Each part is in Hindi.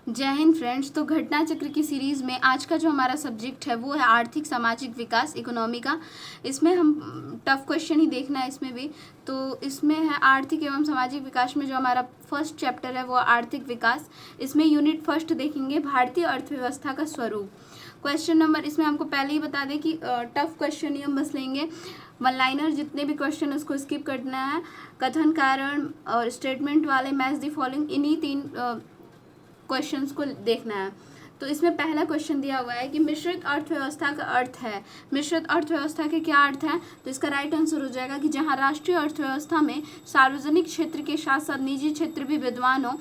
जय हिंद फ्रेंड्स। तो घटना चक्र की सीरीज़ में आज का जो हमारा सब्जेक्ट है वो है आर्थिक सामाजिक विकास, इकोनॉमी का। इसमें हम टफ क्वेश्चन ही देखना है इसमें भी। तो इसमें है आर्थिक एवं सामाजिक विकास में जो हमारा फर्स्ट चैप्टर है वो आर्थिक विकास। इसमें यूनिट फर्स्ट देखेंगे भारतीय अर्थव्यवस्था का स्वरूप। क्वेश्चन नंबर इसमें हमको पहले ही बता दें कि टफ क्वेश्चन ही हम बस लेंगे। वन लाइनर जितने भी क्वेश्चन है उसको स्किप करना है। कथन, कारण और स्टेटमेंट वाले मैच द फॉलोइंग, इन्हीं तीन क्वेश्चंस को देखना है। तो इसमें पहला क्वेश्चन दिया हुआ है कि मिश्रित अर्थव्यवस्था का अर्थ है। मिश्रित अर्थव्यवस्था के क्या अर्थ है? तो इसका राइट आंसर हो जाएगा कि जहां राष्ट्रीय अर्थव्यवस्था में सार्वजनिक क्षेत्र के साथ साथ निजी क्षेत्र भी विद्यमान हो,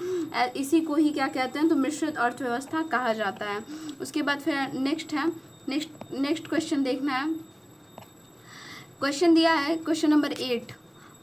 इसी को ही क्या कहते हैं? तो मिश्रित अर्थव्यवस्था कहा जाता है। उसके बाद फिर नेक्स्ट क्वेश्चन देखना है। क्वेश्चन दिया है क्वेश्चन नंबर 8,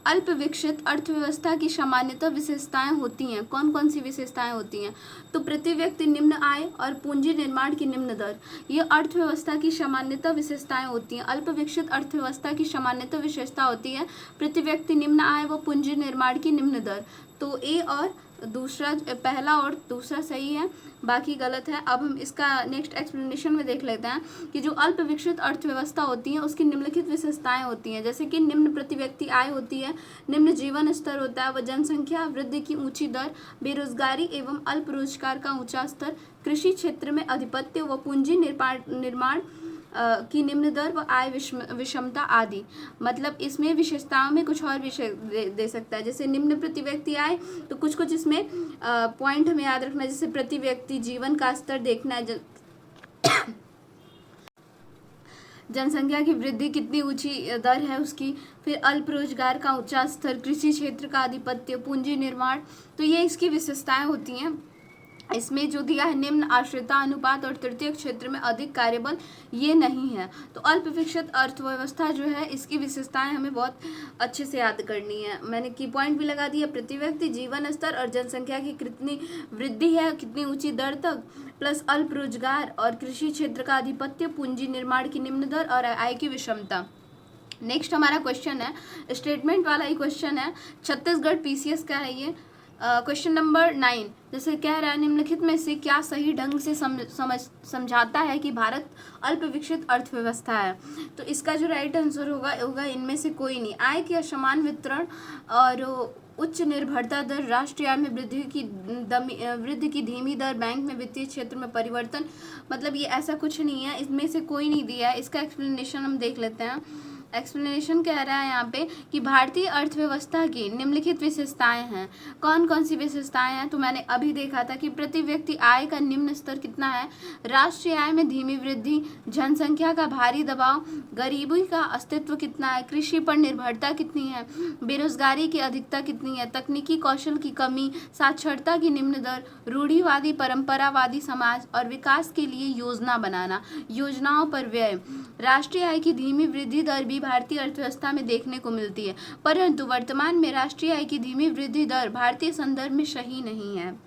अल्प विकसित अर्थव्यवस्था की सामान्यतः विशेषताएं होती हैं। कौन कौन सी विशेषताएं होती हैं? तो प्रति व्यक्ति निम्न आय और पूंजी निर्माण की निम्न दर, ये अर्थव्यवस्था की सामान्यतः विशेषताएं होती हैं। अल्प विकसित अर्थव्यवस्था की सामान्यतः विशेषता होती है प्रति व्यक्ति निम्न आय व पूंजी निर्माण की निम्न दर। तो ए और दूसरा, पहला और दूसरा सही है, बाकी गलत है। अब हम इसका नेक्स्ट एक्सप्लेनेशन में देख लेते हैं कि जो अल्प विकसित अर्थव्यवस्था होती है उसकी निम्नलिखित विशेषताएं होती हैं, जैसे कि निम्न प्रति व्यक्ति आय होती है, निम्न जीवन स्तर होता है व जनसंख्या वृद्धि की ऊंची दर, बेरोजगारी एवं अल्प रोजगार का ऊंचा स्तर, कृषि क्षेत्र में अधिपत्य व पूंजी निर्माण की निम्न दर व आय विषमता आदि। मतलब इसमें विशेषताओं में कुछ और विषय दे सकता है, जैसे निम्न प्रति व्यक्ति आय, तो कुछ इसमें पॉइंट हमें याद रखना है, जैसे प्रति व्यक्ति जीवन का स्तर देखना है, जनसंख्या की वृद्धि कितनी ऊंची दर है उसकी, फिर अल्प रोजगार का ऊंचा स्तर, कृषि क्षेत्र का अधिपत्य, पूंजी निर्माण। तो ये इसकी विशेषताएं होती हैं। इसमें जो दिया है निम्न आश्रिता अनुपात और तृतीय क्षेत्र में अधिक कार्यबल, ये नहीं है। तो अल्प विकसित अर्थव्यवस्था जो है इसकी विशेषताएं हमें बहुत अच्छे से याद करनी है। मैंने की पॉइंट भी लगा दिया, प्रति व्यक्ति जीवन स्तर और जनसंख्या की कितनी वृद्धि है, कितनी ऊंची दर तक, प्लस अल्प रोजगार और कृषि क्षेत्र का अधिपत्य, पूंजी निर्माण की निम्न दर और आय की विषमता। नेक्स्ट हमारा क्वेश्चन है, स्टेटमेंट वाला ही क्वेश्चन है, छत्तीसगढ़ पीसीएस का है ये। क्वेश्चन नंबर 9 जैसे कह रहा है, निम्नलिखित में से क्या सही ढंग से समझाता है कि भारत अल्प विकसित अर्थव्यवस्था है? तो इसका जो राइट आंसर होगा इनमें से कोई नहीं। आय के असमान वितरण और उच्च निर्भरता दर, राष्ट्रीय आय में वृद्धि की धीमी दर, बैंक में वित्तीय क्षेत्र में परिवर्तन, मतलब ये ऐसा कुछ नहीं है, इसमें से कोई नहीं दिया है। इसका एक्सप्लेनेशन हम देख लेते हैं। एक्सप्लेनेशन कह रहा है यहाँ पे कि भारतीय अर्थव्यवस्था की निम्नलिखित विशेषताएं हैं। कौन कौन सी विशेषताएं हैं? तो मैंने अभी देखा था कि प्रति व्यक्ति आय का निम्न स्तर कितना है, राष्ट्रीय आय में धीमी वृद्धि, जनसंख्या का भारी दबाव, गरीबी का अस्तित्व कितना है, कृषि पर निर्भरता कितनी है, बेरोजगारी की अधिकता कितनी है, तकनीकी कौशल की कमी, साक्षरता की निम्न दर, रूढ़िवादी परंपरावादी समाज और विकास के लिए योजना बनाना, योजनाओं पर व्यय। राष्ट्रीय आय की धीमी वृद्धि दर भी भारतीय अर्थव्यवस्था में देखने को मिलती है, परंतु वर्तमान में राष्ट्रीय आय की धीमी वृद्धि दर भारतीय संदर्भ में सही नहीं है।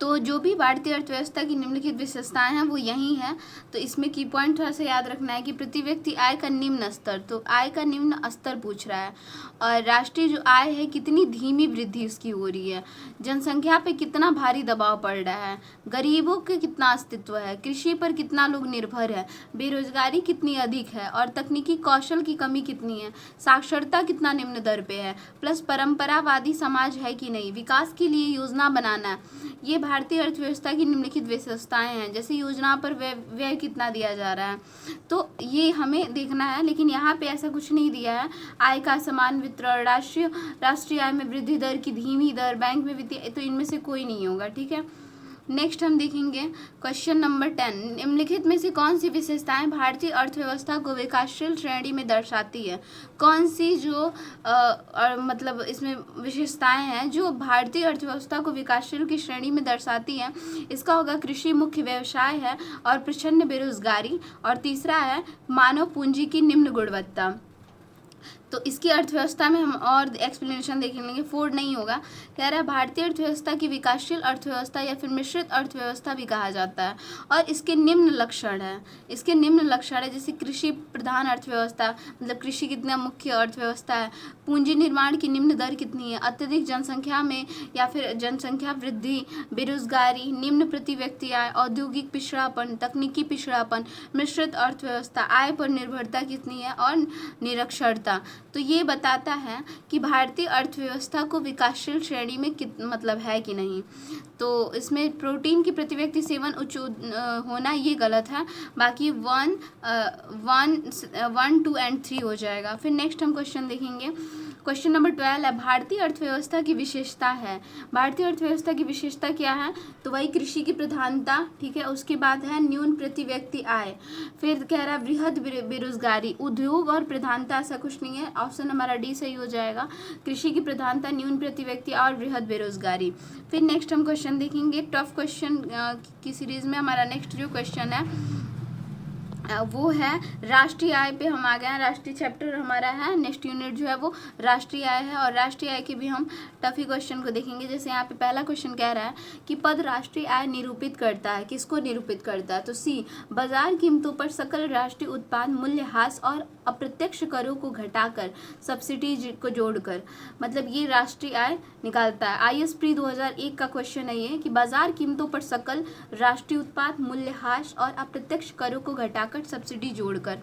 तो जो भी भारतीय अर्थव्यवस्था की निम्नलिखित विशेषताएं हैं वो यही हैं। तो इसमें की पॉइंट थोड़ा सा याद रखना है कि प्रति व्यक्ति आय का निम्न स्तर, तो आय का निम्न स्तर पूछ रहा है, और राष्ट्रीय जो आय है कितनी धीमी वृद्धि उसकी हो रही है, जनसंख्या पे कितना भारी दबाव पड़ रहा है, गरीबों के कितना अस्तित्व है, कृषि पर कितना लोग निर्भर है, बेरोजगारी कितनी अधिक है, और तकनीकी कौशल की कमी कितनी है, साक्षरता कितना निम्न दर पे है, प्लस परंपरावादी समाज है कि नहीं, विकास के लिए योजना बनाना है। ये भारतीय अर्थव्यवस्था की निम्नलिखित विशेषताएं हैं। जैसे योजना पर व्यय कितना दिया जा रहा है, तो ये हमें देखना है, लेकिन यहाँ पे ऐसा कुछ नहीं दिया है। आय का समान वितरण, राष्ट्रीय आय में वृद्धि दर की धीमी दर, बैंक में वित्तीय, तो इनमें से कोई नहीं होगा। ठीक है, नेक्स्ट हम देखेंगे क्वेश्चन नंबर 10, निम्नलिखित में से कौन सी विशेषताएं भारतीय अर्थव्यवस्था को विकासशील श्रेणी में दर्शाती है? कौन सी जो मतलब इसमें विशेषताएं हैं जो भारतीय अर्थव्यवस्था को विकासशील की श्रेणी में दर्शाती हैं? इसका होगा कृषि मुख्य व्यवसाय है और प्रचंड बेरोजगारी, और तीसरा है मानव पूंजी की निम्न गुणवत्ता। तो इसकी अर्थव्यवस्था में हम और एक्सप्लेनेशन देख लेंगे, फोर्ड नहीं होगा। कह रहा है भारतीय अर्थव्यवस्था की विकासशील अर्थव्यवस्था या फिर मिश्रित अर्थव्यवस्था भी कहा जाता है, और इसके निम्न लक्षण है। इसके निम्न लक्षण है जैसे कृषि प्रधान अर्थव्यवस्था, मतलब कृषि कितना मुख्य अर्थव्यवस्था है, पूंजी निर्माण की निम्न दर कितनी है, अत्यधिक जनसंख्या में या फिर जनसंख्या वृद्धि, बेरोजगारी, निम्न प्रति व्यक्ति आय, औद्योगिक पिछड़ापन, तकनीकी पिछड़ापन, मिश्रित अर्थव्यवस्था, आय पर निर्भरता कितनी है और निरक्षरता। तो ये बताता है कि भारतीय अर्थव्यवस्था को विकासशील श्रेणी में मतलब है कि नहीं। तो इसमें प्रोटीन की प्रति व्यक्ति सेवन उच्च होना ये गलत है, बाकी 1, 2 एंड 3 हो जाएगा। फिर नेक्स्ट हम क्वेश्चन देखेंगे, क्वेश्चन नंबर 12 है भारतीय अर्थव्यवस्था की विशेषता है। भारतीय अर्थव्यवस्था की विशेषता क्या है, तो वही कृषि की प्रधानता, ठीक है। उसके बाद है न्यून प्रति व्यक्ति आय, फिर कह रहा है वृहद बेरोजगारी, उद्योग और प्रधानता ऐसा कुछ नहीं है, ऑप्शन हमारा डी सही हो जाएगा। कृषि की प्रधानता, न्यून प्रति व्यक्ति और वृहद बेरोजगारी। फिर नेक्स्ट हम क्वेश्चन देखेंगे, टफ क्वेश्चन की सीरीज में हमारा नेक्स्ट जो क्वेश्चन है वो है राष्ट्रीय आय पे हम आ गए हैं। राष्ट्रीय चैप्टर हमारा है, नेक्स्ट यूनिट जो है वो राष्ट्रीय आय है, और राष्ट्रीय आय के भी हम टफी क्वेश्चन को देखेंगे। जैसे यहाँ पे पहला क्वेश्चन कह रहा है कि पद राष्ट्रीय आय निरूपित करता है, किसको निरूपित करता है, तो सी बाजार कीमतों पर सकल राष्ट्रीय उत्पाद मूल्यह्रास और अप्रत्यक्ष करों को घटाकर सब्सिडी को जोड़कर, मतलब ये राष्ट्रीय आय निकालता है। IS प्री 2001 का क्वेश्चन है ये कि बाजार कीमतों पर सकल राष्ट्रीय उत्पाद मूल्यह्रास और अप्रत्यक्ष करों को घटाकर सब्सिडी जोड़कर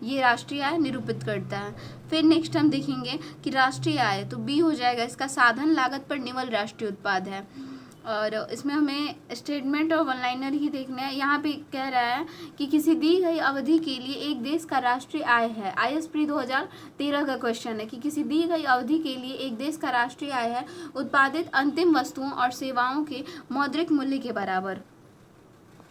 ये राष्ट्रीय आय निरूपित करता है। फिर नेक्स्ट हम देखेंगे कि राष्ट्रीय आय, तो बी हो जाएगा इसका, साधन लागत पर निवल राष्ट्रीय उत्पाद है, और इसमें हमें स्टेटमेंट और वन लाइनर ही देखना है। यहाँ पे कह रहा है कि किसी दी गई अवधि के लिए एक देश का राष्ट्रीय आय है। IS प्री 2013 का क्वेश्चन है कि किसी दी गई अवधि के लिए एक देश का राष्ट्रीय आय है उत्पादित अंतिम वस्तुओं और सेवाओं के मौद्रिक मूल्य के बराबर।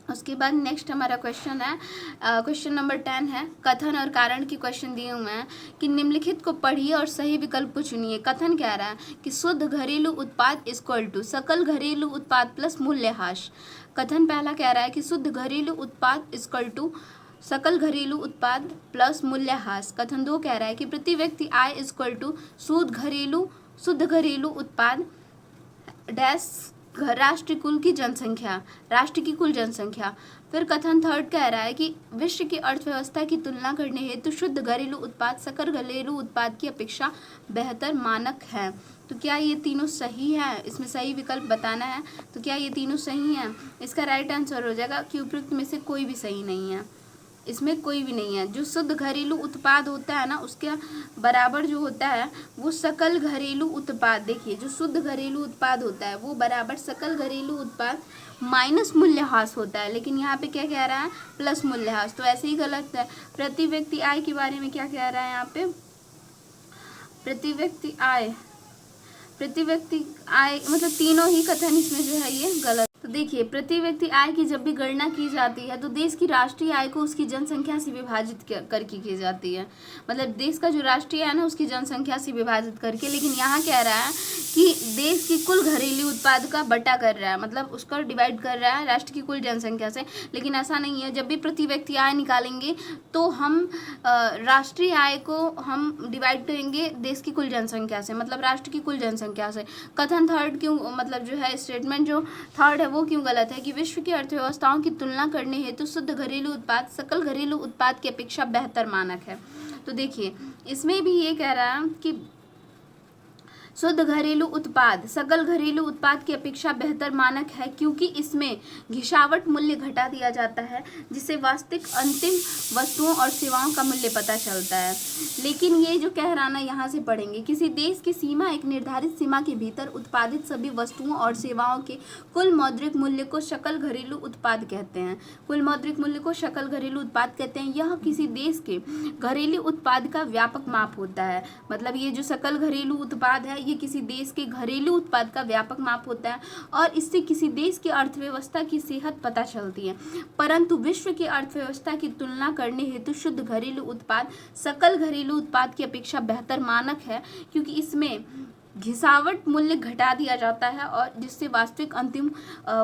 उसके बाद नेक्स्ट हमारा क्वेश्चन है, क्वेश्चन नंबर 10 है कथन और कारण की क्वेश्चन दिए हुए हैं कि निम्नलिखित को पढ़िए और सही विकल्प को चुनिए। कथन कह रहा है कि शुद्ध घरेलू उत्पाद इक्वल टू सकल घरेलू उत्पाद प्लस मूल्यह्रास। कथन पहला कह रहा है कि शुद्ध घरेलू उत्पाद इक्वल टू सकल घरेलू उत्पाद प्लस मूल्यह्रास। कथन 2 कह रहा है कि प्रति व्यक्ति आय इक्वल टू शुद्ध घरेलू उत्पाद डैश राष्ट्र कुल की जनसंख्या, राष्ट्र की कुल जनसंख्या। फिर कथन 3 कह रहा है कि विश्व की अर्थव्यवस्था की तुलना करने हेतु शुद्ध घरेलू उत्पाद सकल घरेलू उत्पाद की अपेक्षा बेहतर मानक है। तो क्या ये तीनों सही है, इसमें सही विकल्प बताना है। तो क्या ये तीनों सही हैं, इसका राइट आंसर हो जाएगा कि उपयुक्त में से कोई भी सही नहीं है, इसमें कोई भी नहीं है। जो शुद्ध घरेलू उत्पाद होता है ना, उसके बराबर जो होता है वो सकल घरेलू उत्पाद, देखिए जो शुद्ध घरेलू उत्पाद होता है वो बराबर सकल घरेलू उत्पाद माइनस मूल्यह्रास होता है, लेकिन यहाँ पे क्या कह रहा है प्लस मूल्यह्रास, तो ऐसे ही गलत है। प्रति व्यक्ति आय के बारे में क्या कह रहा है यहाँ पे, प्रति व्यक्ति आय मतलब तीनों ही कथन इसमें जो है ये गलत। तो देखिए प्रति व्यक्ति आय की जब भी गणना की जाती है तो देश की राष्ट्रीय आय को उसकी जनसंख्या से विभाजित करके की जाती है, मतलब देश का जो राष्ट्रीय आय ना उसकी जनसंख्या से विभाजित करके। लेकिन यहाँ कह रहा है कि देश की कुल घरेलू उत्पाद का बटा कर रहा है, मतलब उसका डिवाइड कर रहा है राष्ट्र की कुल जनसंख्या से। लेकिन ऐसा नहीं है, जब भी प्रति व्यक्ति आय निकालेंगे तो हम राष्ट्रीय आय को हम डिवाइड करेंगे देश की कुल जनसंख्या से, मतलब राष्ट्र की कुल जनसंख्या से। कथन 3 क्यों, मतलब जो है स्टेटमेंट जो 3 है वो क्यों गलत है कि विश्व की अर्थव्यवस्थाओं की तुलना करने हेतु शुद्ध घरेलू उत्पाद सकल घरेलू उत्पाद की अपेक्षा बेहतर मानक है। तो देखिए इसमें भी ये कह रहा है कि शुद्ध घरेलू उत्पाद सकल घरेलू उत्पाद की अपेक्षा बेहतर मानक है क्योंकि इसमें घिसावट मूल्य घटा दिया जाता है जिससे वास्तविक अंतिम वस्तुओं और सेवाओं का मूल्य पता चलता है। लेकिन ये जो कह रहा ना, यहाँ से पढ़ेंगे, किसी देश की सीमा एक निर्धारित सीमा के भीतर उत्पादित सभी वस्तुओं और सेवाओं के कुल मौद्रिक मूल्य को सकल घरेलू उत्पाद कहते हैं। कुल मौद्रिक मूल्य को सकल घरेलू उत्पाद कहते हैं। यह किसी देश के घरेलू उत्पाद का व्यापक माप होता है, मतलब ये जो सकल घरेलू उत्पाद है ये किसी देश के घरेलू उत्पाद का व्यापक माप होता है और इससे किसी देश की अर्थव्यवस्था की सेहत पता चलती है। परंतु विश्व की अर्थव्यवस्था की तुलना करने हेतु शुद्ध घरेलू उत्पाद सकल घरेलू उत्पाद की अपेक्षा बेहतर मानक है क्योंकि इसमें घिसावट मूल्य घटा दिया जाता है और जिससे वास्तविक अंतिम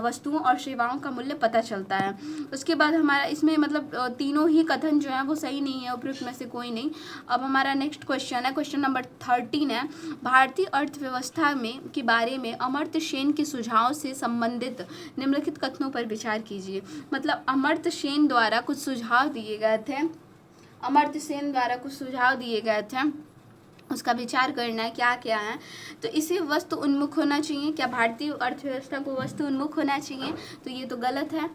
वस्तुओं और सेवाओं का मूल्य पता चलता है। उसके बाद हमारा इसमें मतलब तीनों ही कथन जो है वो सही नहीं है, उपयुक्त में से कोई नहीं। अब हमारा नेक्स्ट क्वेश्चन है, क्वेश्चन नंबर 13 है, भारतीय अर्थव्यवस्था में के बारे में अमर्त्य सेन के सुझाव से संबंधित निम्नलिखित कथनों पर विचार कीजिए। मतलब अमर्त्य सेन द्वारा कुछ सुझाव दिए गए थे, अमर्त्य सेन द्वारा कुछ सुझाव दिए गए थे, उसका विचार करना है क्या क्या है। तो इसे वस्तु उन्मुख होना चाहिए। क्या भारतीय अर्थव्यवस्था को वस्तु उन्मुख होना चाहिए? तो ये तो गलत है।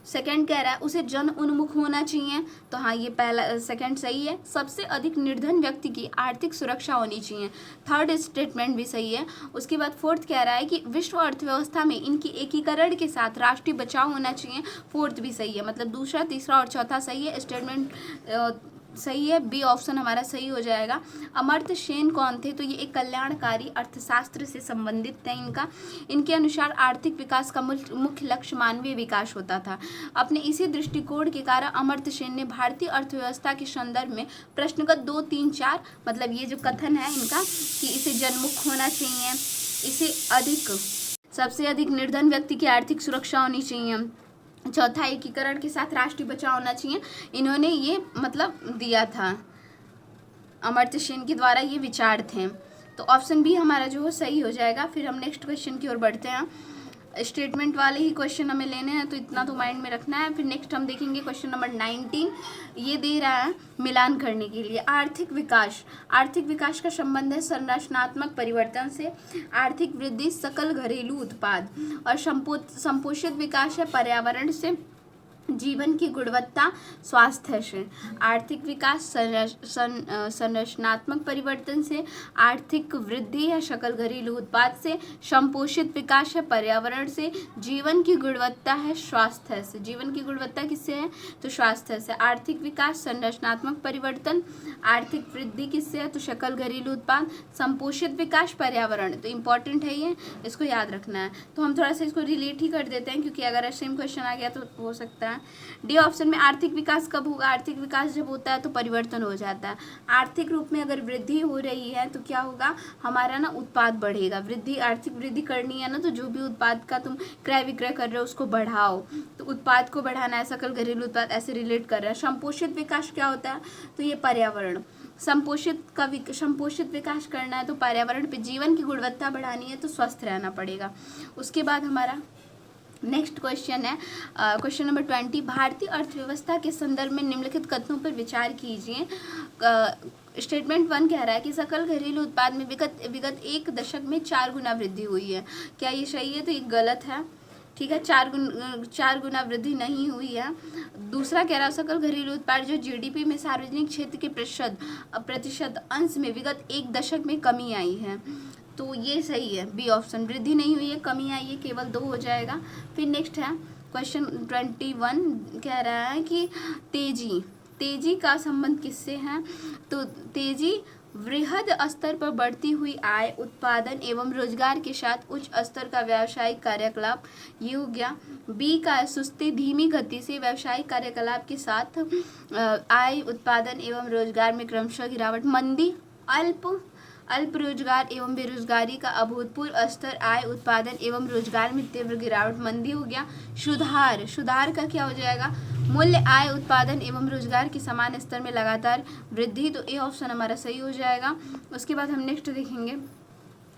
सेकंड कह रहा है उसे जन उन्मुख होना चाहिए, तो हाँ ये पहला सेकंड सही है। सबसे अधिक निर्धन व्यक्ति की आर्थिक सुरक्षा होनी चाहिए, थर्ड स्टेटमेंट भी सही है। उसके बाद फोर्थ कह रहा है कि विश्व अर्थव्यवस्था में इनकी एकीकरण के साथ राष्ट्रीय बचाव होना चाहिए, फोर्थ भी सही है। मतलब दूसरा, तीसरा और चौथा सही है, स्टेटमेंट सही है, बी ऑप्शन हमारा सही हो जाएगा। अमर्त्य सेन कौन थे? तो ये एक कल्याणकारी अर्थशास्त्र से संबंधित थे। इनके अनुसार आर्थिक विकास का मुख्य लक्ष्य मानवीय विकास होता था। अपने इसी दृष्टिकोण के कारण अमर्त्य सेन ने भारतीय अर्थव्यवस्था के संदर्भ में प्रश्नगत 2, 3, 4 मतलब ये जो कथन है इनका कि इसे जनमुख होना चाहिए, इसे सबसे अधिक निर्धन व्यक्ति की आर्थिक सुरक्षा होनी चाहिए, चौथा एकीकरण के साथ राष्ट्रीय बचाव होना चाहिए, इन्होंने ये मतलब दिया था, अमर्त्य सेन के द्वारा ये विचार थे। तो ऑप्शन बी हमारा जो है सही हो जाएगा। फिर हम नेक्स्ट क्वेश्चन की ओर बढ़ते हैं। स्टेटमेंट वाले ही क्वेश्चन हमें लेने हैं, तो इतना तो माइंड में रखना है। फिर नेक्स्ट हम देखेंगे क्वेश्चन नंबर 19, ये दे रहा है मिलान करने के लिए। आर्थिक विकास का संबंध है संरचनात्मक परिवर्तन से, आर्थिक वृद्धि सकल घरेलू उत्पाद, और संपोषित विकास है पर्यावरण से, जीवन की गुणवत्ता स्वास्थ्य से। आर्थिक विकास संरचनात्मक परिवर्तन से, आर्थिक वृद्धि है सकल घरेलू उत्पाद से, संपोषित विकास है पर्यावरण से, जीवन की गुणवत्ता है स्वास्थ्य से। जीवन की गुणवत्ता किससे है? तो स्वास्थ्य से। आर्थिक विकास संरचनात्मक परिवर्तन, आर्थिक वृद्धि किससे है? तो सकल घरेलू उत्पाद, संपोषित विकास पर्यावरण। तो इंपॉर्टेंट है ये, इसको याद रखना है। तो हम थोड़ा सा इसको रिलेट ही कर देते हैं, क्योंकि अगर सेम क्वेश्चन आ गया तो हो सकता है। डी ऑप्शन में आर्थिक विकास कब होगा? आर्थिक विकास जब होता है तो परिवर्तन हो जाता है। आर्थिक रूप में अगर वृद्धि हो रही है तो क्या होगा? हमारा ना उत्पाद बढ़ेगा। आर्थिक वृद्धि करनी है ना, तो जो भी उत्पाद का तुम क्रय विक्रय कर रहे हो उसको बढ़ाओ, तो उत्पाद को बढ़ाना है, सकल घरेलू उत्पाद ऐसे रिलेट कर रहा है। संपोषित विकास क्या होता है? तो ये पर्यावरण। संपोषित विकास करना है तो पर्यावरण पे, जीवन की गुणवत्ता बढ़ानी है तो स्वस्थ रहना पड़ेगा। उसके बाद हमारा नेक्स्ट क्वेश्चन है क्वेश्चन नंबर 20, भारतीय अर्थव्यवस्था के संदर्भ में निम्नलिखित कथनों पर विचार कीजिए। स्टेटमेंट 1 कह रहा है कि सकल घरेलू उत्पाद में विगत 1 दशक में 4 गुना वृद्धि हुई है। क्या ये सही है? तो ये गलत है। ठीक है, 4 गुना वृद्धि नहीं हुई है। दूसरा कह रहा है सकल घरेलू उत्पाद जो जीडीपी में सार्वजनिक क्षेत्र के प्रतिशत अंश में विगत 1 दशक में कमी आई है। तो ये सही है, बी ऑप्शन। वृद्धि नहीं हुई है, कमी आई है, केवल 2 हो जाएगा। फिर नेक्स्ट है क्वेश्चन 21 कह रहा है कि तेजी का संबंध किससे है? तो तेजी वृहद स्तर पर बढ़ती हुई आय, उत्पादन एवं रोजगार के साथ उच्च स्तर का व्यावसायिक कार्यकलाप, ये हो गया। बी का सुस्ती धीमी गति से व्यावसायिक कार्यकलाप के साथ आय, उत्पादन एवं रोजगार में क्रमशः गिरावट। मंदी, अल्प रोजगार एवं बेरोजगारी का अभूतपूर्व स्तर, आय, उत्पादन एवं रोजगार में तीव्र गिरावट, मंदी हो गया। सुधार का क्या हो जाएगा? मूल्य, आय, उत्पादन एवं रोजगार के समान स्तर में लगातार वृद्धि। तो ए ऑप्शन हमारा सही हो जाएगा। उसके बाद हम नेक्स्ट देखेंगे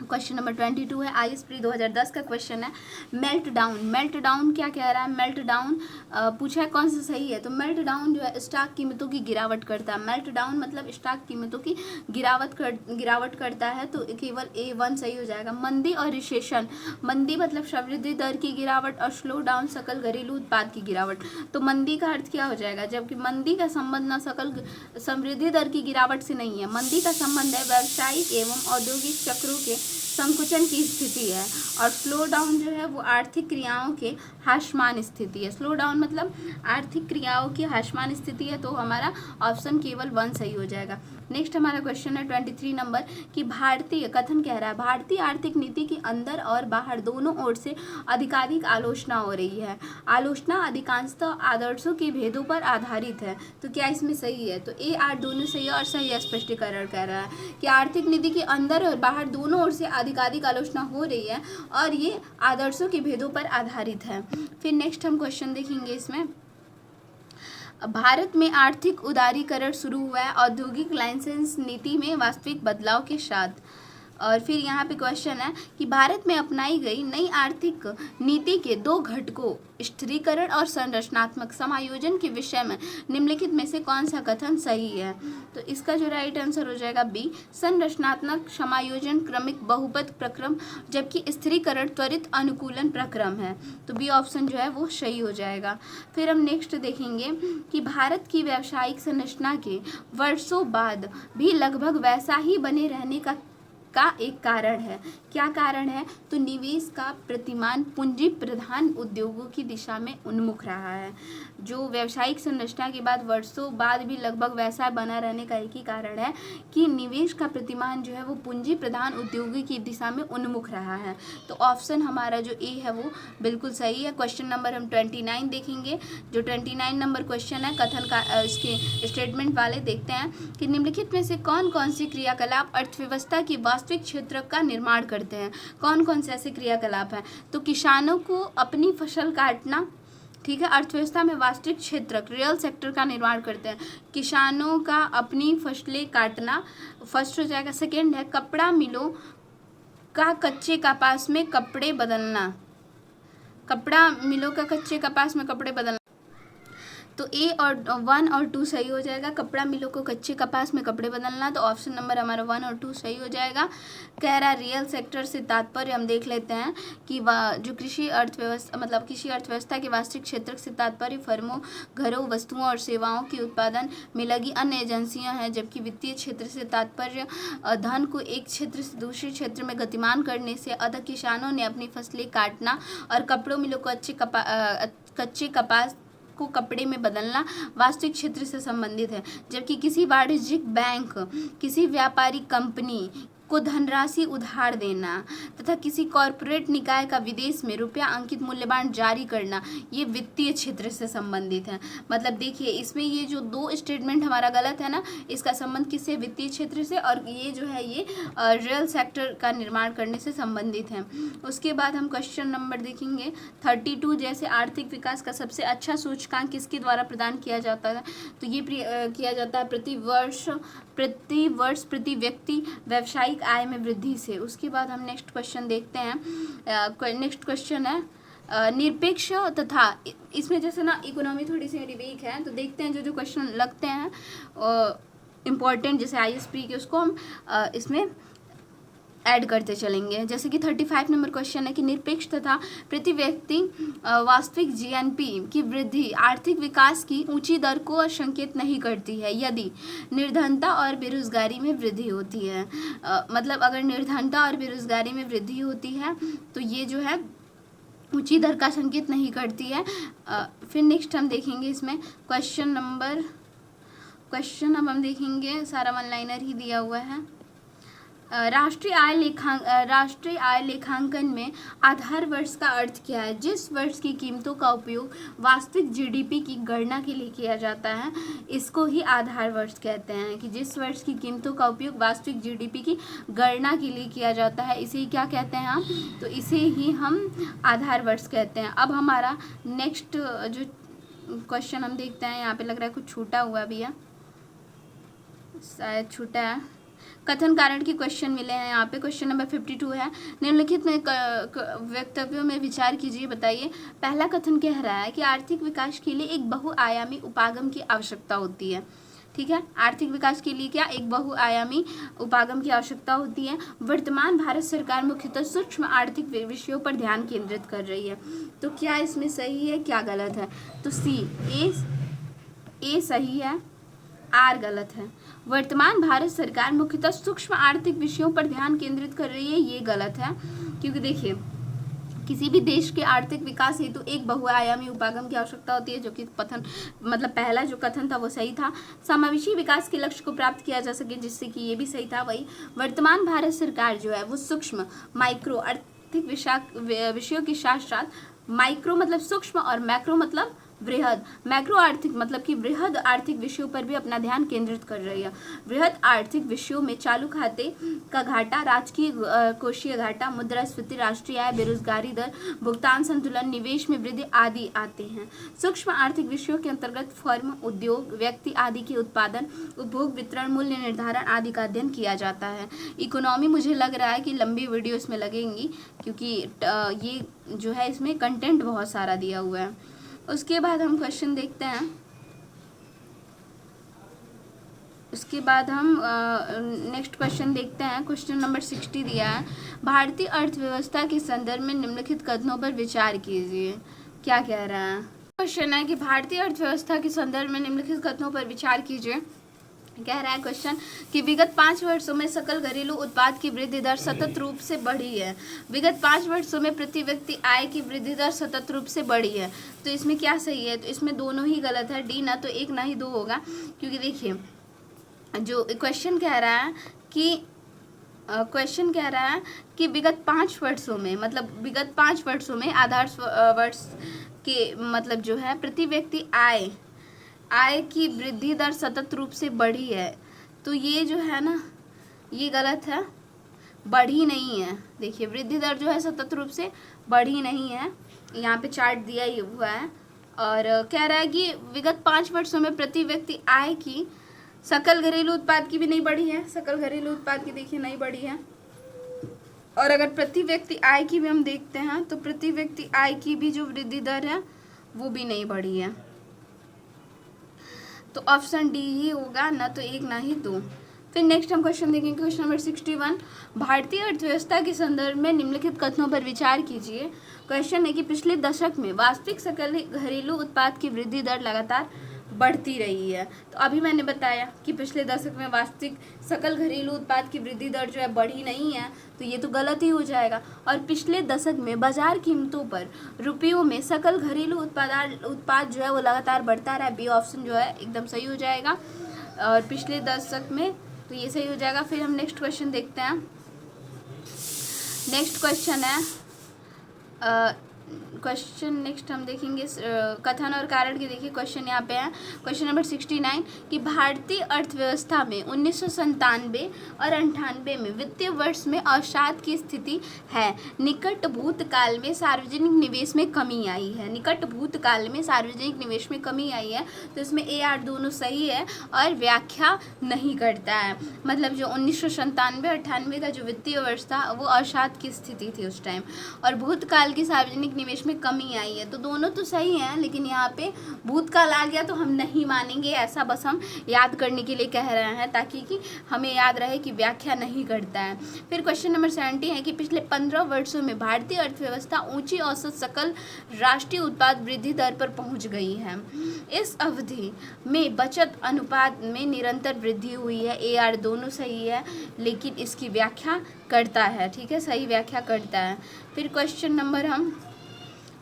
क्वेश्चन नंबर 22 है, IS प्री 2010 का क्वेश्चन है। मेल्ट डाउन क्या कह रहा है? मेल्ट डाउन पूछा है कौन सा सही है? तो मेल्ट डाउन जो है स्टॉक कीमतों की गिरावट करता है। मेल्ट डाउन मतलब स्टॉक कीमतों की गिरावट करता है, तो केवल A1 सही हो जाएगा। मंदी और रिसेशन, मंदी मतलब समृद्धि दर की गिरावट और स्लो डाउन सकल घरेलू उत्पाद की गिरावट। तो मंदी का अर्थ क्या हो जाएगा? जबकि मंदी का संबंध न सकल समृद्धि दर की गिरावट से नहीं है, मंदी का संबंध है व्यावसायिक एवं औद्योगिक चक्रों के संकुचन की स्थिति है, और स्लो डाउन जो है वो आर्थिक क्रियाओं के ह्रासमान स्थिति है। स्लो डाउन मतलब आर्थिक क्रियाओं की ह्रासमान स्थिति है, तो हमारा ऑप्शन केवल 1 सही हो जाएगा। नेक्स्ट हमारा क्वेश्चन है 23 नंबर कि भारतीय कथन कह रहा है भारतीय आर्थिक नीति की अंदर और बाहर दोनों ओर से अधिकाधिक आलोचना हो रही है। आलोचना अधिकांशतः आदर्शों के भेदों पर आधारित है। तो क्या इसमें सही है? तो A, R दोनों सही है और सही स्पष्टीकरण कह रहा है कि आर्थिक नीति के अंदर और बाहर दोनों ओर से अधिकाधिक आलोचना हो रही है और ये आदर्शों के भेदों पर आधारित है। फिर नेक्स्ट हम क्वेश्चन देखेंगे इसमें, भारत में आर्थिक उदारीकरण शुरू हुआ है औद्योगिक लाइसेंस नीति में वास्तविक बदलाव के साथ। और फिर यहाँ पे क्वेश्चन है कि भारत में अपनाई गई नई आर्थिक नीति के दो घटकों स्थिरीकरण और संरचनात्मक समायोजन के विषय में निम्नलिखित में से कौन सा कथन सही है। तो इसका जो राइट आंसर हो जाएगा बी, संरचनात्मक समायोजन क्रमिक बहुपद प्रक्रम जबकि स्थिरीकरण त्वरित अनुकूलन प्रक्रम है। तो बी ऑप्शन जो है वो सही हो जाएगा। फिर हम नेक्स्ट देखेंगे कि भारत की व्यावसायिक संरचना के वर्षों बाद भी लगभग वैसा ही बने रहने का एक कारण है। क्या कारण है? तो निवेश का प्रतिमान पूंजी प्रधान उद्योगों की दिशा में उन्मुख रहा है। जो व्यावसायिक संरचना के बाद वर्षों बाद भी लगभग वैसा बना रहने का एक ही कारण है कि निवेश का प्रतिमान जो है वो पूंजी प्रधान उद्योगों की दिशा में उन्मुख रहा है। तो ऑप्शन हमारा जो ए है वो बिल्कुल सही है। क्वेश्चन नंबर हम 29 देखेंगे। जो 29 नंबर क्वेश्चन है कथन का इसके स्टेटमेंट वाले, देखते हैं कि निम्नलिखित में से कौन कौन सी क्रियाकलाप अर्थव्यवस्था की वास्तविक क्षेत्र का निर्माण करते हैं। कौन कौन से ऐसे क्रियाकलाप हैं? तो किसानों को अपनी फसल काटना, ठीक है, अर्थव्यवस्था में वास्तविक क्षेत्र रियल सेक्टर का निर्माण करते हैं। किसानों का अपनी फसलें काटना फर्स्ट हो जाएगा। सेकेंड है कपड़ा मिलों का कच्चे कपास में कपड़े बदलना, कपड़ा मिलों का कच्चे कपास में कपड़े बदलना। तो ए और 1 और 2 सही हो जाएगा। कपड़ा मिलों को कच्चे कपास में कपड़े बदलना, तो ऑप्शन नंबर हमारा 1 और 2 सही हो जाएगा। कह रहा रियल सेक्टर से तात्पर्य हम देख लेते हैं कि जो कृषि अर्थव्यवस्था मतलब कृषि अर्थव्यवस्था के वास्तविक क्षेत्र से तात्पर्य फर्मों, घरों, वस्तुओं और सेवाओं के उत्पादन में लगी अन्य एजेंसियां हैं, जबकि वित्तीय क्षेत्र से तात्पर्य धन को एक क्षेत्र से दूसरे क्षेत्र में गतिमान करने से। अतः किसानों ने अपनी फसलें काटना और कपड़ों मिलों को कच्चे कपास को कपड़े में बदलना वास्तविक क्षेत्र से संबंधित है। जबकि किसी वाणिज्यिक बैंक, किसी व्यापारिक कंपनी को धनराशि उधार देना तथा किसी कॉरपोरेट निकाय का विदेश में रुपया अंकित मूल्यवान जारी करना, ये वित्तीय क्षेत्र से संबंधित है। मतलब देखिए इसमें ये जो दो स्टेटमेंट हमारा गलत है ना, इसका संबंध किससे? वित्तीय क्षेत्र से, और ये जो है ये रियल सेक्टर का निर्माण करने से संबंधित है। उसके बाद हम क्वेश्चन नंबर देखेंगे 32। जैसे आर्थिक विकास का सबसे अच्छा सूचकांक किसके द्वारा प्रदान किया जाता है? तो ये किया जाता है प्रति वर्ष प्रति व्यक्ति व्यावसायिक आय में वृद्धि से। उसके बाद हम नेक्स्ट क्वेश्चन देखते हैं। नेक्स्ट क्वेश्चन है निरपेक्ष तथा, इसमें जैसे ना इकोनॉमी थोड़ी सी मेरी वीक है, तो देखते हैं जो क्वेश्चन लगते हैं इम्पॉर्टेंट जैसे ISP के, उसको हम इसमें ऐड करते चलेंगे। जैसे कि 35 नंबर क्वेश्चन है कि निरपेक्ष तथा प्रति व्यक्ति वास्तविक GNP की वृद्धि आर्थिक विकास की ऊंची दर को संकेत नहीं करती है यदि निर्धनता और बेरोजगारी में वृद्धि होती है। मतलब अगर निर्धनता और बेरोजगारी में वृद्धि होती है तो ये जो है ऊंची दर का संकेत नहीं करती है। फिर नेक्स्ट हम देखेंगे इसमें क्वेश्चन अब हम देखेंगे, सारा वन लाइनर ही दिया हुआ है। राष्ट्रीय आय लेखांकन में आधार वर्ष का अर्थ क्या है? जिस वर्ष की कीमतों का उपयोग वास्तविक GDP की गणना के लिए किया जाता है, इसको ही आधार वर्ष कहते हैं। कि जिस वर्ष की कीमतों का उपयोग वास्तविक GDP की गणना के लिए किया जाता है, इसे ही क्या कहते हैं हम? तो इसे ही हम आधार वर्ष कहते हैं। अब हमारा नेक्स्ट जो क्वेश्चन हम देखते हैं, यहाँ पे लग रहा है कुछ छूटा हुआ भी है, शायद छूटा है। कथन कारण के क्वेश्चन मिले हैं यहाँ पे। क्वेश्चन नंबर 52 है, निम्नलिखित में वक्तव्यों में विचार कीजिए, बताइए। पहला कथन कह रहा है कि आर्थिक विकास के लिए एक बहुआयामी उपागम की आवश्यकता होती है। ठीक है, आर्थिक विकास के लिए क्या? एक बहुआयामी उपागम की आवश्यकता होती है। वर्तमान भारत सरकार मुख्यतः सूक्ष्म आर्थिक विषयों पर ध्यान केंद्रित कर रही है। तो क्या इसमें सही है, क्या गलत है? तो सी ए सही है, आर गलत है। वर्तमान भारत सरकार मुख्यतः सूक्ष्म आर्थिक विषयों पर ध्यान केंद्रित कर रही है, ये गलत है। क्योंकि देखिए किसी भी देश के आर्थिक विकास हेतु एक बहुआयामी उपागम की आवश्यकता होती है, जो कि पहला जो कथन था वो सही था। समावेशी विकास के लक्ष्य को प्राप्त किया जा सके, जिससे कि ये भी सही था। वही वर्तमान भारत सरकार जो है वो सूक्ष्म माइक्रो आर्थिक विषयों के साथ साथ माइक्रो मतलब सूक्ष्म और मैक्रो मतलब वृहद, मैक्रो आर्थिक मतलब कि वृहद आर्थिक विषयों पर भी अपना ध्यान केंद्रित कर रही है। वृहद आर्थिक विषयों में चालू खाते का घाटा, राजकीय कोषीय घाटा, मुद्रास्फीति, राष्ट्रीय आय, बेरोजगारी दर, भुगतान संतुलन, निवेश में वृद्धि आदि आते हैं। सूक्ष्म आर्थिक विषयों के अंतर्गत फर्म, उद्योग, व्यक्ति आदि के उत्पादन, उपभोग, वितरण, मूल्य निर्धारण आदि का अध्ययन किया जाता है। इकोनॉमी मुझे लग रहा है कि लंबी वीडियो इसमें लगेंगी, क्योंकि ये जो है इसमें कंटेंट बहुत सारा दिया हुआ है। उसके बाद हम क्वेश्चन देखते हैं। उसके बाद हम नेक्स्ट क्वेश्चन देखते हैं। क्वेश्चन नंबर 60 दिया है, भारतीय अर्थव्यवस्था के संदर्भ में निम्नलिखित कथनों पर विचार कीजिए। क्या कह रहा है? क्वेश्चन है कि भारतीय अर्थव्यवस्था के संदर्भ में निम्नलिखित कथनों पर विचार कीजिए। कह रहा है क्वेश्चन कि विगत 5 वर्षों में सकल घरेलू उत्पाद की वृद्धि दर सतत रूप से बढ़ी है। विगत 5 वर्षों में प्रति व्यक्ति आय की वृद्धि दर सतत रूप से बढ़ी है। तो इसमें क्या सही है? तो इसमें दोनों ही गलत है, डी ना तो 1 ना ही 2 होगा, क्योंकि देखिए जो क्वेश्चन कह रहा है कि विगत 5 वर्षों में, मतलब विगत 5 वर्षों में आधार वर्ष के मतलब जो है प्रति व्यक्ति आय की वृद्धि दर सतत रूप से बढ़ी है। तो ये जो है ना ये गलत है, बढ़ी नहीं है। देखिए वृद्धि दर जो है सतत रूप से बढ़ी नहीं है, यहाँ पे चार्ट दिया ही हुआ है। और कह रहा है कि विगत 5 वर्षों में प्रति व्यक्ति आय की, सकल घरेलू उत्पाद की भी नहीं बढ़ी है, सकल घरेलू उत्पाद की देखिए नहीं बढ़ी है। और अगर प्रति व्यक्ति आय की भी हम देखते हैं तो प्रति व्यक्ति आय की भी जो वृद्धि दर है वो भी नहीं बढ़ी है। तो ऑप्शन डी ही होगा, ना तो 1 ना ही 2। फिर नेक्स्ट हम क्वेश्चन देखेंगे। क्वेश्चन नंबर 61, भारतीय अर्थव्यवस्था के संदर्भ में निम्नलिखित कथनों पर विचार कीजिए। क्वेश्चन है कि पिछले दशक में वास्तविक सकल घरेलू उत्पाद की वृद्धि दर लगातार बढ़ती रही है। तो अभी मैंने बताया कि पिछले दशक में वास्तविक सकल घरेलू उत्पाद की वृद्धि दर जो है बढ़ी नहीं है, तो ये तो गलत ही हो जाएगा। और पिछले दशक में बाजार कीमतों पर रुपयों में सकल घरेलू उत्पाद जो है वो लगातार बढ़ता रहा है। बी ऑप्शन जो है एकदम सही हो जाएगा। और पिछले दशक में तो ये सही हो जाएगा। फिर हम नेक्स्ट क्वेश्चन देखते हैं। नेक्स्ट क्वेश्चन है क्वेश्चन नेक्स्ट हम देखेंगे कथन और कारण के। देखिए क्वेश्चन यहाँ पे है, क्वेश्चन नंबर 69 कि भारतीय अर्थव्यवस्था में 1997 और 98 में वित्तीय वर्ष में अवसाद की स्थिति है। निकट भूतकाल में सार्वजनिक निवेश में कमी आई है। निकट भूतकाल में सार्वजनिक निवेश में कमी आई है, तो इसमें ए आर दोनों सही है और व्याख्या नहीं करता है। मतलब जो 1997-98 का जो वित्तीय वर्ष था वो अवसाद की स्थिति थी उस टाइम, और भूतकाल की सार्वजनिक निवेश में कमी आई है। तो दोनों तो सही हैं, लेकिन यहाँ पे भूतकाल आ गया तो हम नहीं मानेंगे, ऐसा बस हम याद करने के लिए कह रहे हैं ताकि कि हमें याद रहे कि व्याख्या नहीं करता है। फिर क्वेश्चन नंबर 70 है कि पिछले 15 वर्षों में भारतीय अर्थव्यवस्था ऊंची औसत सकल राष्ट्रीय उत्पाद वृद्धि दर पर पहुंच गई है। इस अवधि में बचत अनुपात में निरंतर वृद्धि हुई है। ए आर दोनों सही है, लेकिन इसकी व्याख्या करता है। ठीक है, सही व्याख्या करता है। फिर क्वेश्चन नंबर हम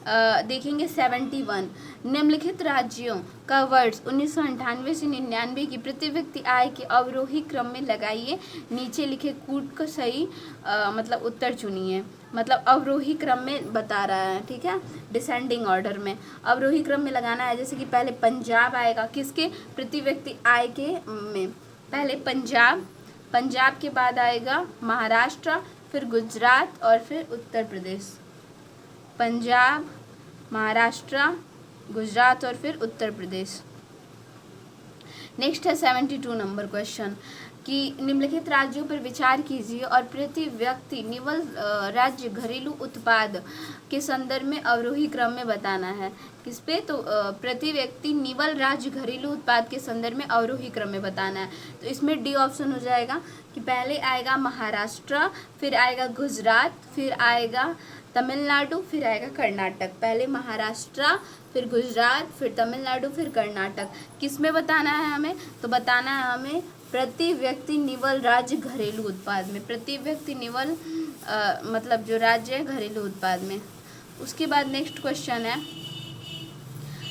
देखेंगे 71, निम्नलिखित राज्यों का वर्ष 1998 से 99 की प्रति व्यक्ति आय के अवरोही क्रम में लगाइए। नीचे लिखे कूट को सही मतलब उत्तर चुनिए। मतलब अवरोही क्रम में बता रहा है, ठीक है, डिसेंडिंग ऑर्डर में अवरोही क्रम में लगाना है। जैसे कि पहले पंजाब आएगा, किसके? प्रति व्यक्ति आय के में पहले पंजाब के बाद आएगा महाराष्ट्र, फिर गुजरात और फिर उत्तर प्रदेश। पंजाब, महाराष्ट्र, गुजरात और फिर उत्तर प्रदेश। नेक्स्ट है 72 नंबर क्वेश्चन कि निम्नलिखित राज्यों पर विचार कीजिए और प्रति व्यक्ति निवल राज्य घरेलू उत्पाद के संदर्भ में अवरोही क्रम में बताना है। किस पे? तो प्रति व्यक्ति निवल राज्य घरेलू उत्पाद के संदर्भ में अवरोही क्रम में बताना है। तो इसमें डी ऑप्शन हो जाएगा कि पहले आएगा महाराष्ट्र, फिर आएगा गुजरात, फिर आएगा तमिलनाडु, फिर आएगा कर्नाटक। पहले महाराष्ट्र, फिर गुजरात, फिर तमिलनाडु, फिर कर्नाटक। किस में बताना है हमें? तो बताना है हमें प्रति व्यक्ति निवल राज्य घरेलू उत्पाद में। प्रति व्यक्ति निवल मतलब जो राज्य है घरेलू उत्पाद में। उसके बाद नेक्स्ट क्वेश्चन है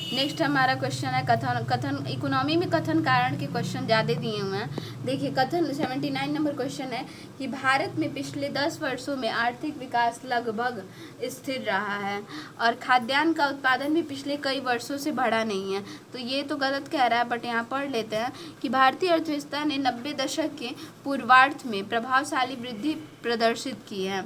नेक्स्ट हमारा क्वेश्चन है कथन इकोनॉमी में कथन कारण के क्वेश्चन ज़्यादा दिए हुए हैं। देखिए कथन 79 नंबर क्वेश्चन है कि भारत में पिछले 10 वर्षों में आर्थिक विकास लगभग स्थिर रहा है और खाद्यान्न का उत्पादन भी पिछले कई वर्षों से बढ़ा नहीं है। तो ये तो गलत कह रहा है, बट यहाँ पढ़ लेते हैं कि भारतीय अर्थव्यवस्था ने 90 दशक के पूर्वार्ध में प्रभावशाली वृद्धि प्रदर्शित की है।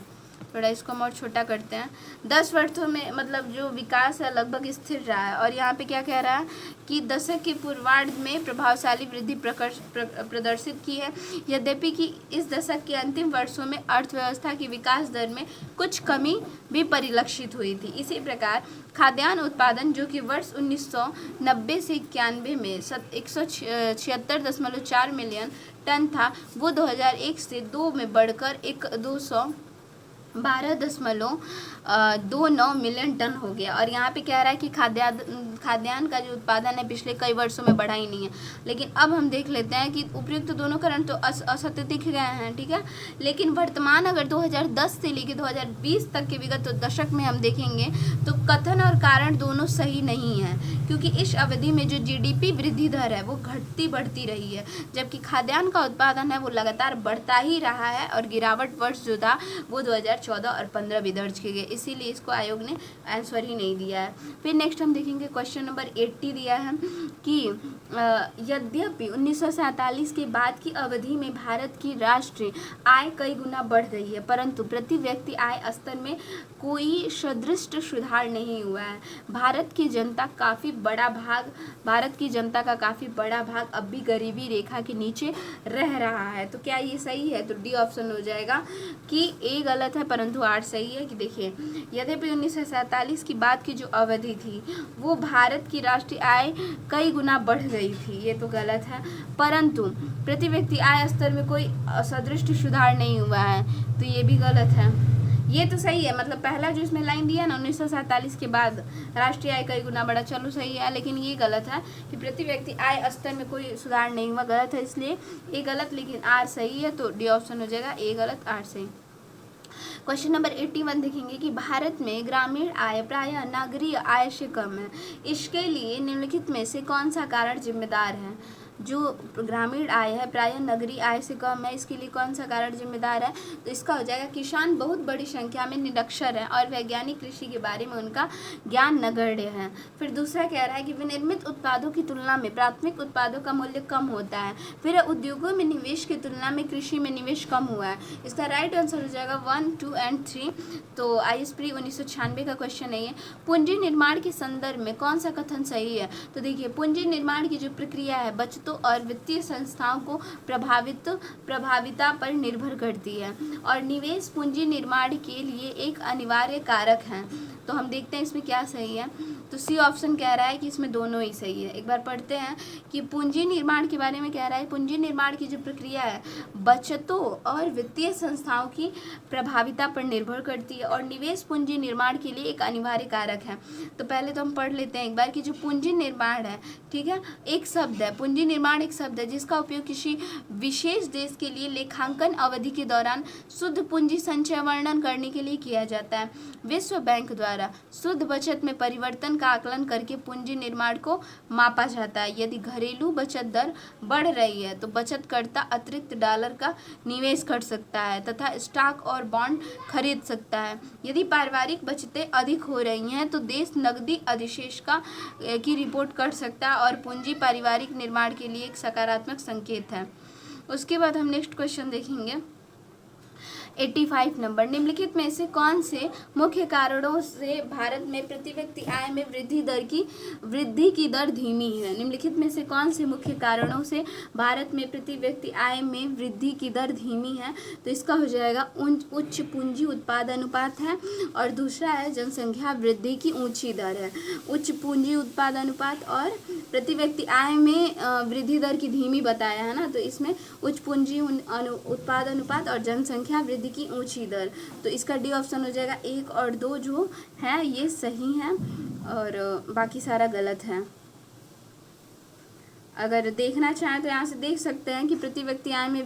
थोड़ा इसको हम और छोटा करते हैं। 10 वर्षों में मतलब जो विकास है लगभग स्थिर रहा है, और यहाँ पे क्या कह रहा है कि दशक के पूर्वार्ध में प्रभावशाली वृद्धि प्रदर्शित की है, यद्यपि कि इस दशक के अंतिम वर्षों में अर्थव्यवस्था की विकास दर में कुछ कमी भी परिलक्षित हुई थी। इसी प्रकार खाद्यान्न उत्पादन जो कि वर्ष 1990 से 91 में 176.4 मिलियन टन था, वो 2001 से 2 में बढ़कर 212.29 मिलियन टन हो गया। और यहाँ पे कह रहा है कि खाद्यान्न का जो उत्पादन है पिछले कई वर्षों में बढ़ा ही नहीं है। लेकिन अब हम देख लेते हैं कि उपयुक्त दोनों कारण तो असत्य दिख गए हैं, ठीक है, लेकिन वर्तमान अगर 2010 से लेकर 2020 तक के विगत दशक में हम देखेंगे तो कथन और कारण दोनों सही नहीं है, क्योंकि इस अवधि में जो जीडीपी वृद्धि दर है वो घटती बढ़ती रही है, जबकि खाद्यान्न का उत्पादन है वो लगातार बढ़ता ही रहा है और गिरावट वर्ष जो था वो 2014 और 15 भी दर्ज किए गए, इसीलिए इसको आयोग ने आंसर ही नहीं दिया है। फिर नेक्स्ट हम देखेंगे क्वेश्चन नंबर 80 दिया है कि यद्यपि 1947 के बाद की अवधि में भारत की राष्ट्रीय आय कई गुना बढ़ गई है, परंतु प्रति व्यक्ति आय स्तर में कोई सदृश सुधार नहीं हुआ है। भारत की जनता का काफ़ी बड़ा भाग अब भी गरीबी रेखा के नीचे रह रहा है। तो क्या ये सही है? तो डी ऑप्शन हो जाएगा कि ए गलत है परंतु आर सही है। कि देखिए यद्यपि 1947 की बाद की जो अवधि थी वो भारत की राष्ट्रीय आय कई गुना बढ़ गई थी, ये तो गलत है, परंतु प्रति व्यक्ति आय स्तर में कोई सदृश सुधार नहीं हुआ है, तो ये भी गलत है। ये तो सही है, मतलब पहला जो इसमें लाइन दिया ना 1947 के बाद राष्ट्रीय आय कई गुना बढ़ा, चलो सही है, लेकिन ये गलत है कि प्रति व्यक्ति आय स्तर में कोई सुधार नहीं हुआ, गलत है, इसलिए ये गलत, लेकिन आर सही है, तो डी ऑप्शन हो जाएगा ए गलत आर सही। क्वेश्चन नंबर 81 देखेंगे कि भारत में ग्रामीण आय प्रायः नगरीय आय से कम है, इसके लिए निम्नलिखित में से कौन सा कारण जिम्मेदार है? जो ग्रामीण आय है प्रायः नगरीय आय से कम है, इसके लिए कौन सा कारण जिम्मेदार है? तो इसका हो जाएगा किसान बहुत बड़ी संख्या में निरक्षर हैं और वैज्ञानिक कृषि के बारे में उनका ज्ञान नगण्य है। फिर दूसरा कह रहा है कि विनिर्मित उत्पादों की तुलना में प्राथमिक उत्पादों का मूल्य कम होता है। फिर उद्योगों में निवेश की तुलना में कृषि में निवेश कम हुआ है। इसका राइट आंसर हो जाएगा 1, 2 एंड 3। तो IS प्री 1996 का क्वेश्चन है ये। पूंजी निर्माण के संदर्भ में कौन सा कथन सही है? तो देखिए पूंजी निर्माण की जो प्रक्रिया है बचतों और वित्तीय संस्थाओं को प्रभाविता पर निर्भर करती है और निवेश पूंजी निर्माण के लिए एक अनिवार्य कारक है। तो हम देखते हैं इसमें क्या सही है। तो सी ऑप्शन कह रहा है कि इसमें दोनों ही सही है। एक बार पढ़ते हैं कि पूंजी निर्माण के बारे में कह रहा है पूंजी निर्माण की जो प्रक्रिया है बचतों और वित्तीय संस्थाओं की प्रभाविता पर निर्भर करती है और निवेश पूंजी निर्माण के लिए एक अनिवार्य कारक है। तो पहले तो हम पढ़ लेते हैं एक बार कि जो पूंजी निर्माण है, ठीक है, एक शब्द है, पूंजी निर्माण एक शब्द है जिसका उपयोग किसी विशेष देश के लिए लेखांकन अवधि के दौरान शुद्ध पूंजी संचय वर्णन करने के लिए किया जाता है। विश्व बैंक द्वारा शुद्ध बचत में परिवर्तन का आकलन करके पूंजी निर्माण को मापा जाता है। यदि घरेलू बचत दर बढ़ रही है तो बचतकर्ता अतिरिक्त डॉलर का निवेश कर सकता है तथा स्टॉक और बॉन्ड खरीद सकता है। यदि पारिवारिक बचतें अधिक हो रही हैं तो देश नकदी अधिशेष की रिपोर्ट कर सकता है और पूंजी पारिवारिक निर्माण के लिए एक सकारात्मक संकेत है। उसके बाद हम नेक्स्ट क्वेश्चन देखेंगे 85 नंबर। निम्नलिखित में से कौन से मुख्य कारणों से भारत में प्रति व्यक्ति आय में वृद्धि की दर धीमी है? निम्नलिखित में से कौन से मुख्य कारणों से भारत में प्रति व्यक्ति आय में वृद्धि की दर धीमी है? तो इसका हो जाएगा उच्च पूंजी उत्पाद अनुपात है और दूसरा है जनसंख्या वृद्धि की ऊंची दर है। उच्च पूंजी उत्पाद अनुपात और प्रति व्यक्ति आय में वृद्धि दर की धीमी बताया है ना, तो इसमें उच्च पूंजी उत्पाद अनुपात और जनसंख्या वृद्धि की ऊंची दर, तो इसका डी ऑप्शन हो जाएगा। 1 और 2 जो है ये सही है और बाकी सारा गलत है। अगर देखना चाहें तो यहाँ से देख सकते हैं कि प्रति व्यक्ति आय में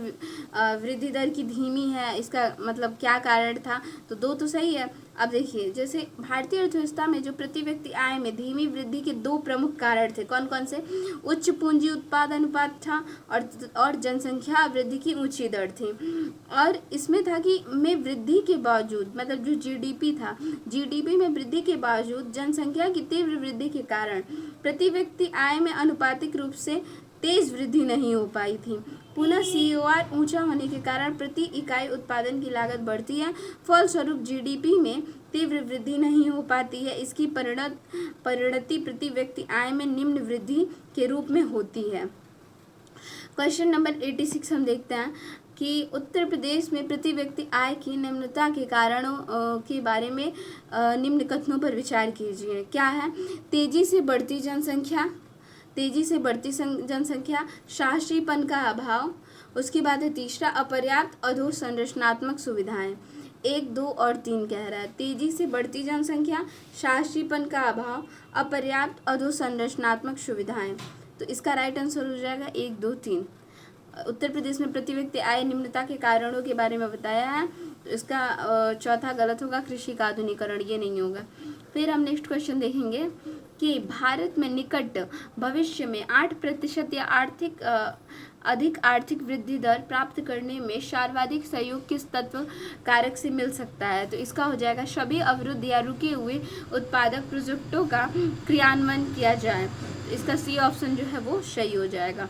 वृद्धि दर की धीमी है, इसका मतलब क्या कारण था? तो 2 तो सही है, अब देखिए, जैसे भारतीय अर्थव्यवस्था में जो प्रति व्यक्ति आय में धीमी वृद्धि के दो प्रमुख कारण थे, कौन कौन से? उच्च पूंजी उत्पाद अनुपात था और जनसंख्या वृद्धि की ऊंची दर थी। और इसमें था कि में वृद्धि के बावजूद, मतलब जो जीडीपी था, जीडीपी में वृद्धि के बावजूद जनसंख्या की तीव्र वृद्धि के कारण प्रति व्यक्ति आय में अनुपातिक रूप से तेज वृद्धि नहीं हो पाई थी। पुनः COR ऊंचा होने के कारण प्रति इकाई उत्पादन की लागत बढ़ती है, फलस्वरूप जीडीपी में तीव्र वृद्धि नहीं हो पाती है। इसकी परिणति प्रति व्यक्ति आय में निम्न वृद्धि के रूप में होती है। क्वेश्चन नंबर 86 हम देखते हैं कि उत्तर प्रदेश में प्रति व्यक्ति आय की निम्नता के कारणों के बारे में निम्न कथनों पर विचार कीजिए। क्या है? तेजी से बढ़ती जनसंख्या, शास्त्रीयपन का अभाव। उसके बाद है तीसरा, अपर्याप्त अधोसंरचनात्मक सुविधाएं। 1, 2 और 3 कह रहा है। तेजी से बढ़ती जनसंख्या, शास्त्रीयपन का अभाव, अपर्याप्त अधोसंरचनात्मक सुविधाएं। तो इसका राइट आंसर हो जाएगा 1, 2, 3। उत्तर प्रदेश में प्रति व्यक्ति आय निम्नता के कारणों के बारे में बताया है, तो इसका चौथा गलत होगा, कृषि का आधुनिकीकरण, ये नहीं होगा। फिर हम नेक्स्ट क्वेश्चन देखेंगे कि भारत में निकट भविष्य में 8% या अधिक आर्थिक वृद्धि दर प्राप्त करने में सर्वाधिक सहयोग किस तत्व कारक से मिल सकता है? तो इसका हो जाएगा सभी अवरुद्ध या रुके हुए उत्पादक प्रोजेक्टों का क्रियान्वयन किया जाए। तो इसका सी ऑप्शन जो है वो सही हो जाएगा।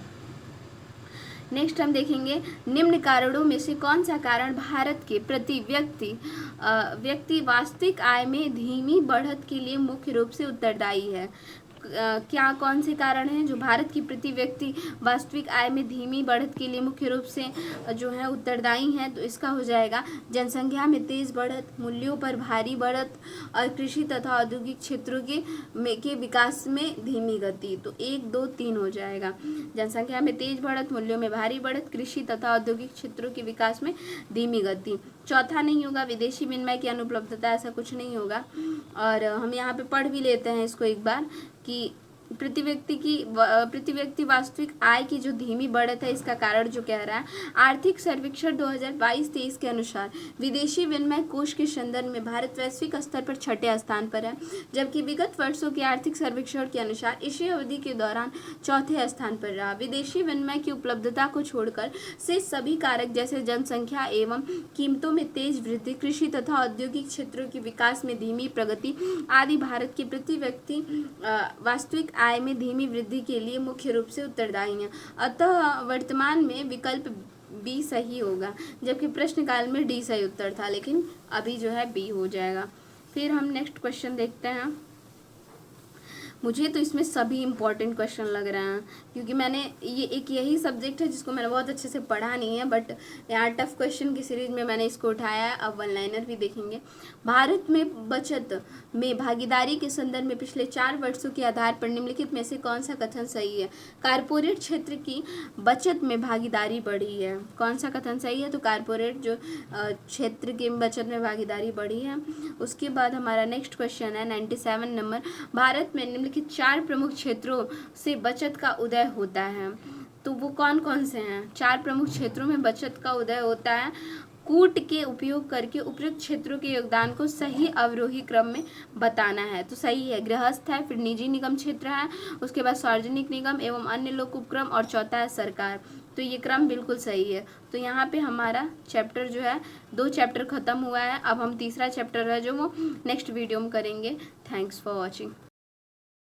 नेक्स्ट हम देखेंगे निम्न कारणों में से कौन सा कारण भारत के प्रति व्यक्ति वास्तविक आय में धीमी बढ़त के लिए मुख्य रूप से उत्तरदायी है? क्या कौन से कारण हैं जो भारत की प्रति व्यक्ति वास्तविक आय में धीमी बढ़त के लिए मुख्य रूप से जो है उत्तरदायी हैं? तो इसका हो जाएगा जनसंख्या में तेज बढ़त, मूल्यों पर भारी बढ़त और कृषि तथा औद्योगिक क्षेत्रों के विकास में धीमी गति। तो 1, 2, 3 हो जाएगा। जनसंख्या में तेज बढ़त, मूल्यों में भारी बढ़त, कृषि तथा औद्योगिक क्षेत्रों के विकास में धीमी गति। चौथा नहीं होगा, विदेशी विनिमय की अनुपलब्धता, ऐसा कुछ नहीं होगा। और हम यहाँ पे पढ़ भी लेते हैं इसको एक बार कि प्रति व्यक्ति वास्तविक आय की जो धीमी बढ़त है, इसका कारण जो कह रहा है, आर्थिक सर्वेक्षण 2022-23 के अनुसार विदेशी विनिमय कोष के संदर्भ में भारत वैश्विक स्तर पर 6ठे स्थान पर है, जबकि विगत वर्षों के आर्थिक सर्वेक्षण के अनुसार इसी अवधि के दौरान 4थे स्थान पर रहा। विदेशी विनिमय की उपलब्धता को छोड़कर से सभी कारक जैसे जनसंख्या एवं कीमतों में तेज वृद्धि, कृषि तथा औद्योगिक क्षेत्रों के विकास में धीमी प्रगति आदि भारत की प्रति व्यक्ति वास्तविक आय में धीमी वृद्धि के लिए मुख्य रूप से उत्तरदायी हैं। अतः वर्तमान में विकल्प बी सही होगा, जबकि प्रश्नकाल में डी सही उत्तर था, लेकिन अभी जो है बी हो जाएगा। फिर हम नेक्स्ट क्वेश्चन देखते हैं। मुझे तो इसमें सभी इंपॉर्टेंट क्वेश्चन लग रहे हैं, क्योंकि मैंने ये एक यही सब्जेक्ट है जिसको मैंने बहुत अच्छे से पढ़ा नहीं है, बट यहाँ टफ क्वेश्चन की सीरीज में मैंने इसको उठाया है। अब वन लाइनर भी देखेंगे। भारत में बचत में भागीदारी के संदर्भ में पिछले 4 वर्षों के आधार पर निम्नलिखित में से कौन सा कथन सही है? कारपोरेट क्षेत्र की बचत में भागीदारी बढ़ी है। कौन सा कथन सही है? तो कारपोरेट जो क्षेत्र की बचत में भागीदारी बढ़ी है। उसके बाद हमारा नेक्स्ट क्वेश्चन है 97 नंबर, भारत में निम्नलिखित 4 प्रमुख क्षेत्रों से बचत का उदय होता है, तो वो कौन कौन से हैं? 4 प्रमुख क्षेत्रों में बचत का उदय होता है। कूट के उपयोग करके उपयुक्त क्षेत्रों के योगदान को सही अवरोही क्रम में बताना है, तो सही है। गृहस्थ है, फिर निजी निगम क्षेत्र है, उसके बाद सार्वजनिक निगम एवं अन्य लोक उपक्रम, और चौथा है सरकार। तो ये क्रम बिल्कुल सही है। तो यहाँ पे हमारा चैप्टर जो है 2 चैप्टर खत्म हुआ है। अब हम तीसरा चैप्टर है जो वो नेक्स्ट वीडियो में करेंगे। Thanks for watching.